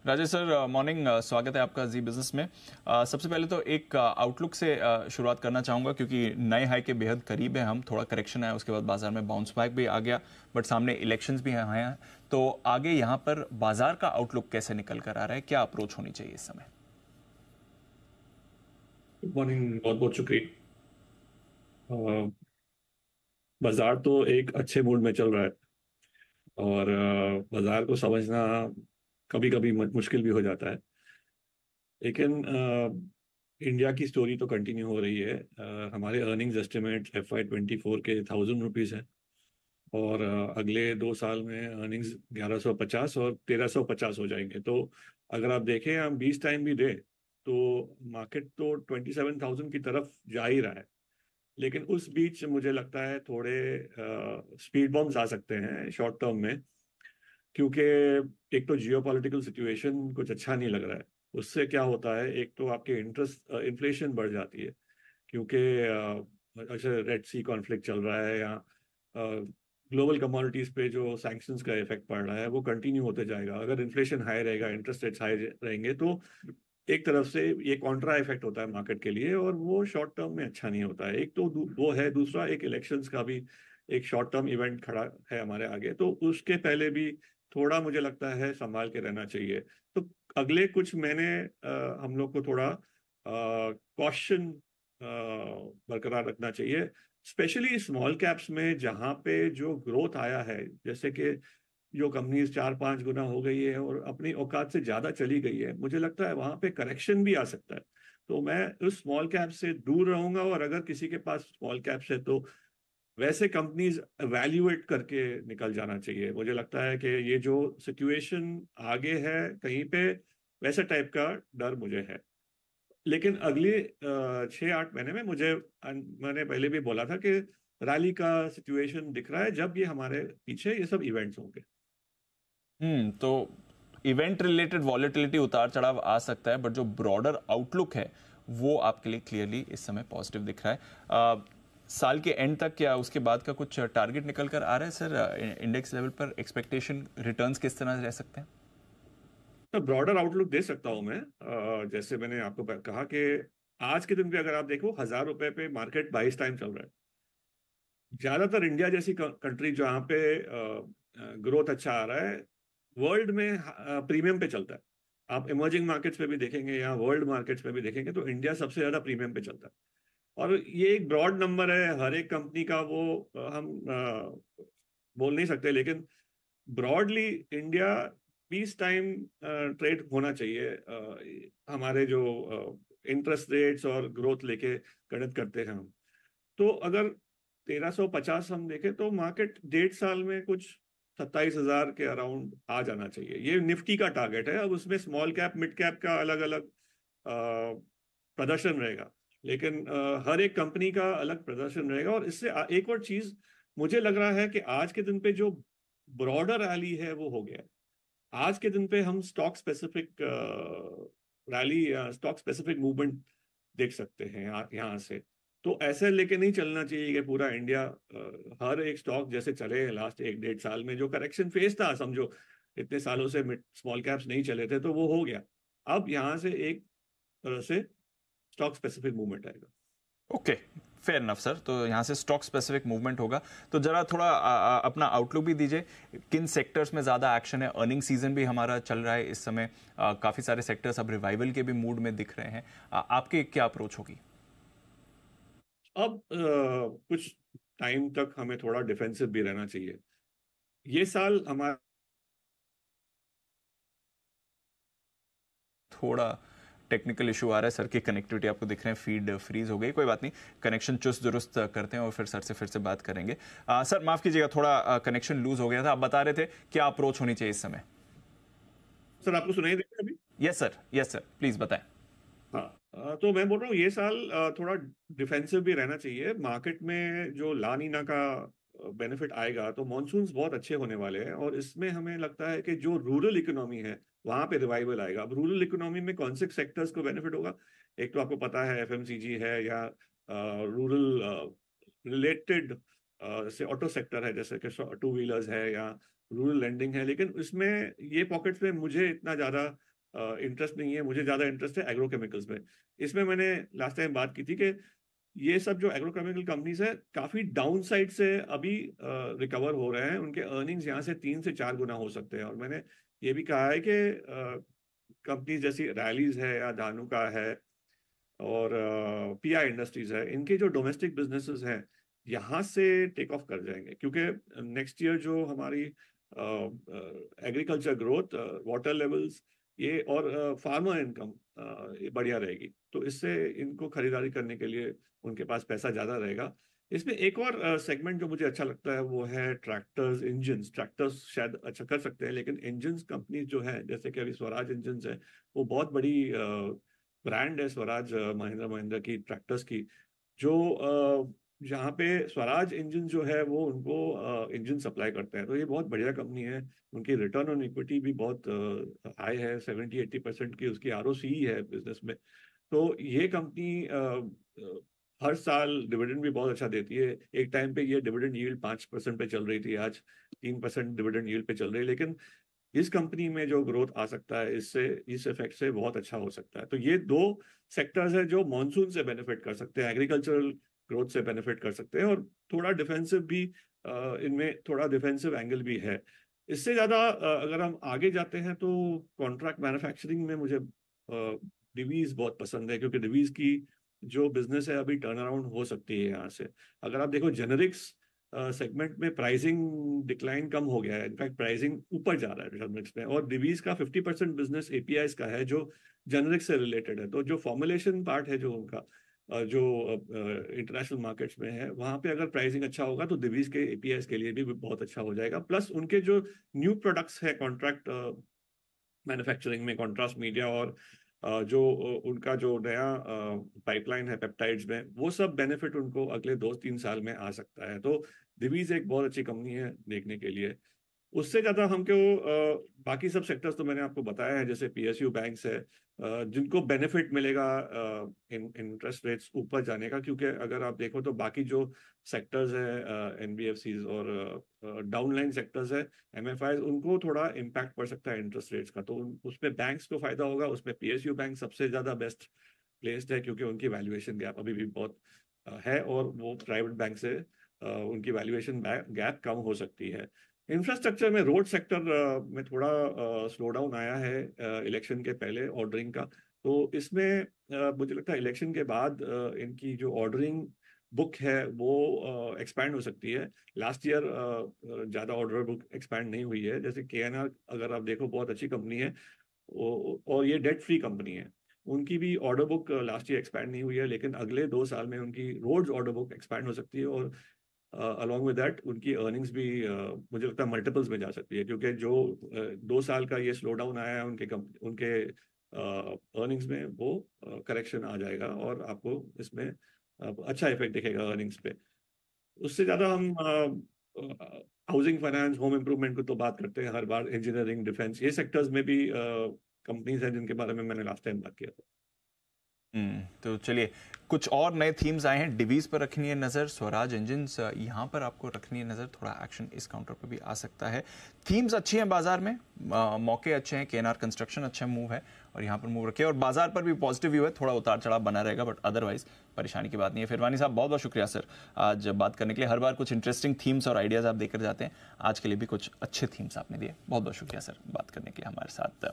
Rajesh sir, morning. स्वागत है आपका जी बिजनेस में। सबसे पहले तो एक आउटलुक से शुरुआत करना चाहूँगा, क्योंकि नए हाई के बेहद करीब है हम। थोड़ा करेक्शन आया, उसके बाद बाजार में बाउंस बैक भी आ गया, बट सामने इलेक्शंस भी हैं। तो आगे यहाँ पर बाजार का आउटलुक कैसे निकल कर आ रहा है, क्या अप्रोच होनी चाहिए इस समय? गुड मॉर्निंग, बहुत बहुत शुक्रिया। अ, बाजार तो एक अच्छे मूड में चल रहा है। और बाजार को समझना कभी कभी मुश्किल भी हो जाता है। लेकिन इंडिया की स्टोरी तो कंटिन्यू हो रही है। हमारे अर्निंग्स एस्टिमेट FY 24 के 1000 रुपीज़ है। और अगले 2 साल में अर्निंग्स 1150 और 1350 हो जाएंगे। तो अगर आप देखें, हम 20 टाइम भी दे तो मार्केट तो 27,000 की तरफ जा ही रहा है। लेकिन उस बीच मुझे लगता है थोड़े स्पीड बम्स आ सकते हैं शॉर्ट टर्म में। क्योंकि एक तो जियोपॉलिटिकल सिचुएशन कुछ अच्छा नहीं लग रहा है। उससे क्या होता है, एक तो आपके इंटरेस्ट इन्फ्लेशन बढ़ जाती है। क्योंकि अच्छा, रेड सी कॉन्फ्लिक्ट चल रहा है, या ग्लोबल कमोडिटीज पे जो सैंक्शंस का इफेक्ट पड़ रहा है वो कंटिन्यू होते जाएगा। अगर इन्फ्लेशन हाई रहेगा, इंटरेस्ट रेट्स हाई रहेंगे, तो एक तरफ से ये कॉन्ट्रा इफेक्ट होता है मार्केट के लिए, और वो शॉर्ट टर्म में अच्छा नहीं होता है। एक तो वो है, दूसरा एक इलेक्शंस का भी एक शॉर्ट टर्म इवेंट खड़ा है हमारे आगे। तो उसके पहले भी थोड़ा मुझे लगता है संभाल के रहना चाहिए। तो अगले कुछ महीने हम लोग को थोड़ा कॉशन बरकरार रखना चाहिए। स्पेशली स्मॉल कैप्स में, जहां पे जो ग्रोथ आया है, जैसे कि जो कंपनीज 4-5 गुना हो गई है और अपनी औकात से ज्यादा चली गई है, मुझे लगता है वहां पे करेक्शन भी आ सकता है। तो मैं उस स्मॉल कैप से दूर रहूंगा। और अगर किसी के पास स्मॉल कैप्स है तो वैसे कंपनीज एवेल्युएट करके निकल जाना चाहिए। मुझे लगता है कि ये जो सिचुएशन आगे है कहीं पे, वैसे टाइप का डर मुझे है। लेकिन अगले 6-8 महीने में मैंने पहले भी बोला था कि रैली का सिचुएशन दिख रहा है, जब ये हमारे पीछे ये सब इवेंट्स होंगे। तो इवेंट रिलेटेड वॉलेटिलिटी, उतार चढ़ाव आ सकता है, बट जो ब्रॉडर आउटलुक है वो आपके लिए क्लियरली इस समय पॉजिटिव दिख रहा है। साल के एंड तक क्या उसके बाद का कुछ टारगेट निकल कर आ रहा है सर? इंडेक्स लेवल पर एक्सपेक्टेशन रिटर्न्स किस तरह रह सकते हैं? तो ब्रॉडर आउटलुक दे सकता हूं मैं। जैसे मैंने आपको कहा कि आज के दिन पे अगर आप देखो, 1000 रुपए पे मार्केट 22 टाइम चल रहा है। ज्यादातर इंडिया जैसी कंट्री जहाँ पे ग्रोथ अच्छा आ रहा है, वर्ल्ड में प्रीमियम पे चलता है। आप इमर्जिंग मार्केट्स पे भी देखेंगे या वर्ल्ड मार्केट्स पे भी देखेंगे तो इंडिया सबसे ज्यादा प्रीमियम पे चलता है। और ये एक ब्रॉड नंबर है हर एक कंपनी का, वो हम बोल नहीं सकते। लेकिन ब्रॉडली इंडिया 20 टाइम ट्रेड होना चाहिए। हमारे जो इंटरेस्ट रेट्स और ग्रोथ लेके गणित करते हैं हम, तो अगर 1350 हम देखें तो मार्केट 1.5 साल में कुछ 27,000 के अराउंड आ जाना चाहिए। ये निफ्टी का टारगेट है। अब उसमें स्मॉल कैप मिड कैप का अलग अलग प्रदर्शन रहेगा। लेकिन हर एक कंपनी का अलग प्रदर्शन रहेगा। और इससे एक और चीज मुझे लग रहा है कि आज के दिन पे जो ब्रॉडर रैली है वो हो गया है। आज के दिन पे हम स्टॉक स्पेसिफिक रैली या स्टॉक स्पेसिफिक मूवमेंट देख सकते हैं यहाँ से। तो ऐसे लेके नहीं चलना चाहिए कि पूरा इंडिया हर एक स्टॉक जैसे चले लास्ट 1-1.5 साल में, जो करेक्शन फेज था समझो, इतने सालों से स्मॉल कैप्स नहीं चले थे, तो वो हो गया। अब यहाँ से एक तरह से स्टॉक स्पेसिफिक मूवमेंट आएगा। Okay, fair enough sir. तो यहाँ से स्टॉक स्पेसिफिक मूवमेंट होगा। तो जरा थोड़ा अपना आउटलुक भी दीजिए, किन सेक्टर्स में ज़्यादा एक्शन है? अर्निंग सीजन भी हमारा चल रहा है इस समय। काफ़ी सारे सेक्टर्स अब रिवाइवल के भी मूड में दिख रहे हैं। आपकी क्या अप्रोच होगी? अब कुछ टाइम तक हमें थोड़ा डिफेंसिव भी रहना चाहिए। ये साल हमारा थोड़ा टेक्निकल इशू आ रहा है सर की, कनेक्टिविटी आपको दिख रहे हैं, फीड फ्रीज हो गई। कोई बात नहीं, कनेक्शन चुस्त दुरुस्त करते हैं और फिर सर से फिर से बात करेंगे। सर माफ़ कीजिएगा, थोड़ा कनेक्शन लूज हो गया था। आप बता रहे थे क्या अप्रोच होनी चाहिए इस समय? सर, आपको सुनाई दे रहा है अभी? Yes sir, yes sir, please बताएं। हाँ। तो मैं बोल रहा हूँ ये साल थोड़ा डिफेंसिव भी रहना चाहिए। मार्केट में जो ला नीना का बेनिफिट आएगा, तो मॉनसून्स बहुत अच्छे होने वाले हैं। और इसमें हमें लगता है कि जो रूरल इकोनॉमी है वहां पे रिवाइवल आएगा। अब रूरल इकोनॉमी में कौन से सेक्टर्स को बेनिफिट होगा? एक तो आपको पता है FMCG है, या रूरल रिलेटेड से ऑटो सेक्टर है, जैसे कि टू व्हीलर्स है, या रूरल लैंडिंग है। लेकिन इसमें ये पॉकेट्स में मुझे इतना ज्यादा इंटरेस्ट नहीं है, मुझे ज़्यादा इंटरेस्ट है एग्रोकेमिकल्स में। इसमें मैंने लास्ट टाइम बात की थी कि ये सब जो एग्रोकेमिकल कंपनीज है काफ़ी डाउन साइड से अभी रिकवर हो रहे हैं, उनके अर्निंग्स यहाँ से 3 से 4 गुना हो सकते हैं। और मैंने ये भी कहा है कि कंपनीज जैसी रैलीज है या धानुका है और पीआई इंडस्ट्रीज है, इनके जो डोमेस्टिक बिजनेसेस हैं यहाँ से टेक ऑफ कर जाएंगे, क्योंकि नेक्स्ट ईयर जो हमारी एग्रीकल्चर ग्रोथ, वाटर लेवल्स ये और फार्मर इनकम ये बढ़िया रहेगी, तो इससे इनको खरीदारी करने के लिए उनके पास पैसा ज़्यादा रहेगा। इसमें एक और सेगमेंट जो मुझे अच्छा लगता है वो है ट्रैक्टर्स, इंजन्स। ट्रैक्टर्स शायद अच्छा कर सकते हैं, लेकिन इंजन्स कंपनी जो है, जैसे कि अभी स्वराज इंजन्स है, वो बहुत बड़ी ब्रांड है स्वराज महिंद्रा महिंद्रा की ट्रैक्टर्स की, जो जहाँ पे स्वराज इंजन जो है वो उनको इंजन सप्लाई करते हैं। तो ये बहुत बढ़िया कंपनी है, उनकी रिटर्न ऑन इक्विटी भी बहुत हाई है, 70-80% की उसकी आरओसी है बिजनेस में। तो ये कंपनी हर साल डिविडेंड भी बहुत अच्छा देती है। एक टाइम पे ये डिविडेंड यील्ड 5% पे चल रही थी, आज 3% डिविडेंड यील्ड पे चल रही है, लेकिन इस कंपनी में जो ग्रोथ आ सकता है इससे, इस इफेक्ट से बहुत अच्छा हो सकता है। तो ये दो सेक्टर्स हैं जो मॉनसून से बेनिफिट कर सकते हैं, एग्रीकल्चरल ग्रोथ से बेनिफिट कर सकते हैं, और थोड़ा डिफेंसिव भी, इनमें थोड़ा डिफेंसिव एंगल भी है। इससे ज्यादा अगर हम आगे जाते हैं तो कॉन्ट्रैक्ट मैन्युफैक्चरिंग में मुझे डिवीज बहुत पसंद है, क्योंकि डिवीज की जो बिजनेस है अभी टर्न अराउंड हो सकती है यहाँ से। अगर आप देखो जेनेरिक्स सेगमेंट में प्राइसिंग डिक्लाइन कम हो गया है, इनफैक्ट प्राइसिंग ऊपर जा रहा है जेनेरिक्स में, और डिवीज का 50% बिजनेस एपीआई का है जो जेनेरिक से रिलेटेड है। तो जो फॉर्मुलेशन पार्ट है जो उनका जो इंटरनेशनल मार्केट्स में है, वहां पे अगर प्राइसिंग अच्छा होगा तो डिवीज के एपीआई के लिए भी बहुत अच्छा हो जाएगा। प्लस उनके जो न्यू प्रोडक्ट्स है कॉन्ट्रैक्ट मैन्युफैक्चरिंग में, कॉन्ट्रास्ट मीडिया और जो उनका जो नया पाइपलाइन है पेप्टाइड्स में, वो सब बेनिफिट उनको अगले 2-3 साल में आ सकता है। तो दिवीज एक बहुत अच्छी कंपनी है देखने के लिए। उससे ज्यादा हमको बाकी सब सेक्टर्स तो मैंने आपको बताया है, जैसे पीएसयू बैंक्स है, जिनको बेनिफिट मिलेगा इंटरेस्ट रेट्स ऊपर जाने का, क्योंकि अगर आप देखो तो बाकी जो सेक्टर्स है एनबीएफसीज और डाउनलाइन सेक्टर्स है एमएफआई, उनको थोड़ा इम्पैक्ट पड़ सकता है इंटरेस्ट रेट्स का। तो उसमें बैंक्स को फायदा होगा, उसमें पीएसयू बैंक सबसे ज्यादा बेस्ट प्लेस्ड है, क्योंकि उनकी वैल्यूएशन गैप अभी भी बहुत है, और वो प्राइवेट बैंक से उनकी वैल्यूएशन गैप कम हो सकती है। इंफ्रास्ट्रक्चर में रोड सेक्टर में थोड़ा स्लो डाउन आया है इलेक्शन के पहले ऑर्डरिंग का। तो इसमें मुझे लगता है इलेक्शन के बाद इनकी जो ऑर्डरिंग बुक है वो एक्सपैंड हो सकती है। लास्ट ईयर ज़्यादा ऑर्डर बुक एक्सपैंड नहीं हुई है। जैसे केएनआर अगर आप देखो बहुत अच्छी कंपनी है, और ये डेट फ्री कंपनी है, उनकी भी order book last year expand नहीं हुई है, लेकिन अगले 2 साल में उनकी रोड्स ऑर्डर बुक एक्सपैंड हो सकती है, और अलॉन्ग विद दैट उनकी अर्निंग्स भी मुझे लगता है मल्टीपल्स में जा सकती है, क्योंकि जो 2 साल का ये स्लो डाउन आया है उनके अर्निंग्स में, वो करेक्शन आ जाएगा और आपको इसमें अच्छा इफेक्ट दिखेगा अर्निंग्स पे। उससे ज़्यादा हम हाउसिंग फाइनेंस, होम इम्प्रूवमेंट को तो बात करते हैं हर बार, इंजीनियरिंग, डिफेंस, ये सेक्टर्स में भी कंपनीज हैं जिनके बारे में मैंने लास्ट टाइम बात किया था। तो चलिए, कुछ और नए थीम्स आए हैं। डिवीज पर रखनी है नज़र, स्वराज इंजन्स यहाँ पर आपको रखनी है नज़र, थोड़ा एक्शन इस काउंटर पर भी आ सकता है। थीम्स अच्छी हैं बाजार में, मौके अच्छे हैं, केएनआर कंस्ट्रक्शन अच्छा मूव है और यहाँ पर मूव रखे, और बाजार पर भी पॉजिटिव व्यू है, थोड़ा उतार चढ़ाव बना रहेगा, बट अदरवाइज परेशानी की बात नहीं है। फिरवानी साहब बहुत बहुत शुक्रिया सर आज बात करने के लिए। हर बार कुछ इंटरेस्टिंग थीम्स और आइडियाज़ आप देकर जाते हैं, आज के लिए भी कुछ अच्छे थीम्स आपने दिए, बहुत बहुत शुक्रिया सर बात करने के लिए हमारे साथ।